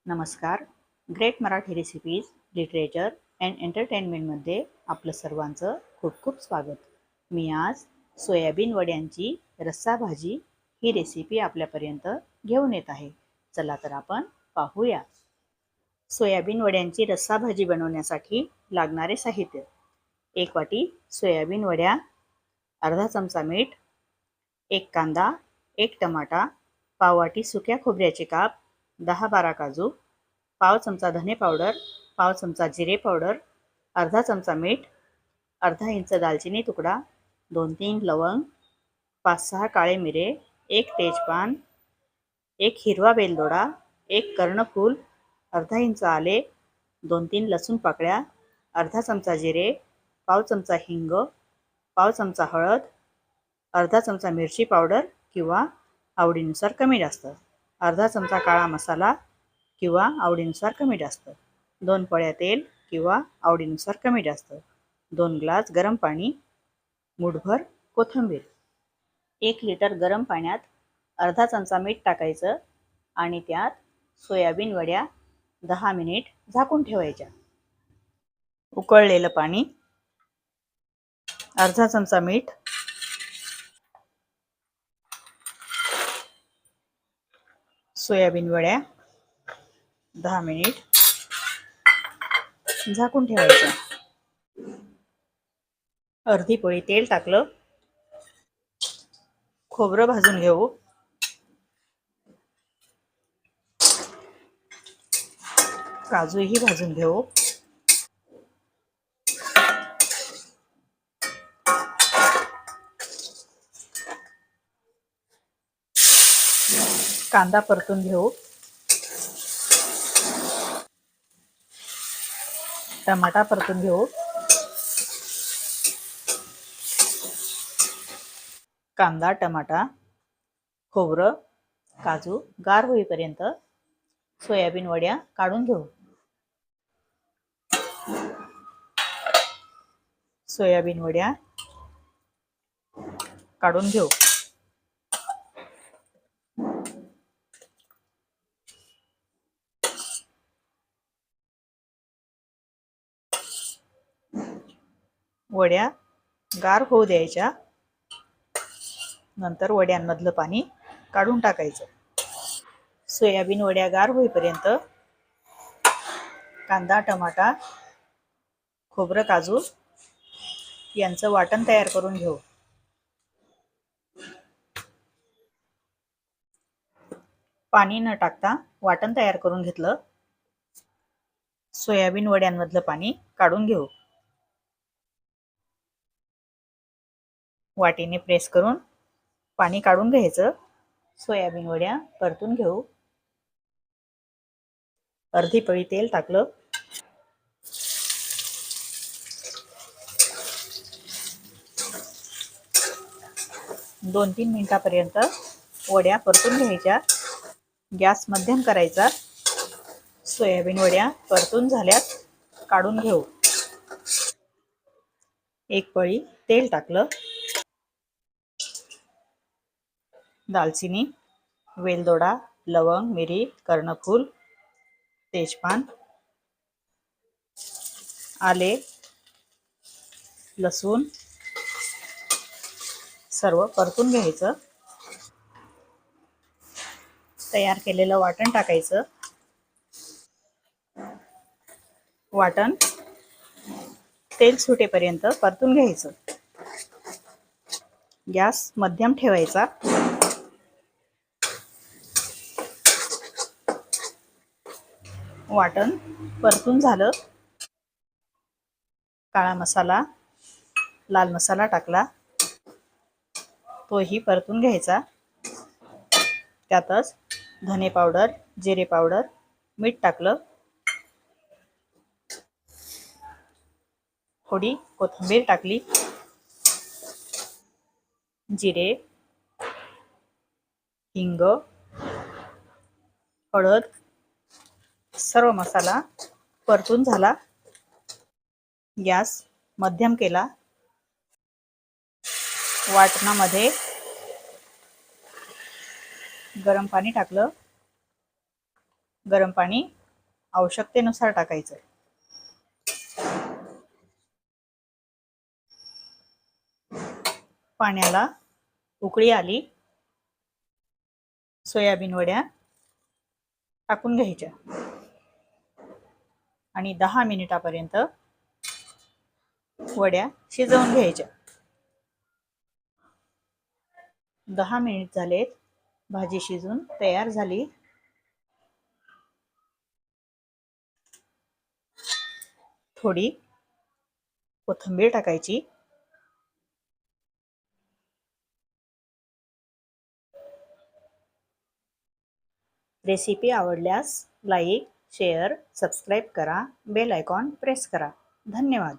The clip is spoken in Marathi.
नमस्कार. Great Marathi recipes, literature and एंटरटेनमेंटमध्ये आपलं सर्वांचं खूप खूप स्वागत. मी आज सोयाबीन वड्यांची रस्सा भाजी ही रेसिपी आपल्यापर्यंत घेऊन येत आहे. चला तर आपण पाहूया. सोयाबीन वड्यांची रस्सा भाजी बनवण्यासाठी लागणारे साहित्य: 1 वाटी सोयाबीन वड्या, अर्धा चमचा मीठ, 1 कांदा, 1 टमाटा, पाव वाटी सुक्या खोबऱ्याचे काप, 10-12 काजू, पाव चमचा धने पावडर, पाव चमचा जिरे पावडर, अर्धा चमचा मीठ, अर्धा इंच दालचिनी तुकडा, 2-3 लवंग, 5-6 काळे मिरे, 1 तेजपान, 1 हिरवा वेलदोडा, 1 कर्णफूल, अर्धा इंच आले, 2-3 लसूण पाकळ्या, अर्धा चमचा जिरे, पाव चमचा हिंग, पाव चमचा हळद, अर्धा चमचा मिरची पावडर किंवा आवडीनुसार कमी जास्त, अर्धा चमचा काळा मसाला किंवा आवडीनुसार कमी जास्त, 2 पळ्या तेल किंवा आवडीनुसार कमी जास्त, 2 ग्लास गरम पाणी, मूठभर कोथिंबीर. 1 लिटर गरम पाण्यात अर्धा चमचा मीठ टाकायचं आणि त्यात सोयाबीन वड्या 10 मिनिट झाकून ठेवायच्या. उकळलेलं पाणी, अर्धा चमचा मीठ, सोयाबीन वड्या 10 मिनिट झाकून ठेवायच्या. अर्धी पोळी तेल टाकलं. खोबरं भाजून घेऊ. काजूही भाजून घेऊ. कांदा परतून घेऊ. टमाटा परतून घेऊ. कांदा, टमाटा, खोबरं, काजू गार होईपर्यंत सोयाबीन वड्या काढून घेऊ. सोयाबीन वड्या काढून घेऊ. वड्या गार होऊ द्यायच्या. नंतर वड्यांमधलं पाणी काढून टाकायचं. सोयाबीन वड्या गार होईपर्यंत कांदा, टमाटा, खोबरं, काजू यांचं वाटण तयार करून घेऊ. पाणी न टाकता वाटण तयार करून घेतलं. सोयाबीन वड्यांमधलं पाणी काढून घेऊ. वाटीने प्रेस करून पाणी काढून घ्यायचं. सोयाबीन वड्या परतून घेऊ. अर्धी पळी तेल टाकलं. 2-3 मिनिटापर्यंत वड्या परतून घ्यायच्या. गॅस मध्यम करायचा. सोयाबीन वड्या परतून झाल्यात काढून घेऊ. 1 पळी तेल टाकलं. दालचिनी, वेलदोडा, लवंग, मिरी, कर्णफूल, तेजपान, आले, लसूण सर्व परतून घ्यायचं. तयार केलेलं वाटण टाकायचं. वाटण तेल सुटेपर्यंत परतून घ्यायचं. गॅस मध्यम ठेवायचा. वाटण परतून झालं. काळा मसाला, लाल मसाला टाकला. तोही परतून घ्यायचा. त्यातच धने पावडर, जिरे पावडर, मीठ टाकलं. थोडी कोथिंबीर टाकली. जिरे, हिंग, हळद सर्व मसाला परतून झाला. गॅस मध्यम केला. वाटणामध्ये गरम पाणी टाकलं. गरम पाणी आवश्यकतेनुसार टाकायचं. पाण्याला उकळी आली, सोयाबीन वड्या टाकून घ्यायच्या आणि 10 मिनिटापर्यंत वड्या शिजवून घ्यायच्या. 10 मिनिट झालेत, भाजी शिजून तयार झाली. थोडी कोथिंबीर टाकायची. रेसिपी आवडल्यास लाईक, शेअर, सबस्क्राईब करा. बेल आयकॉन प्रेस करा. धन्यवाद.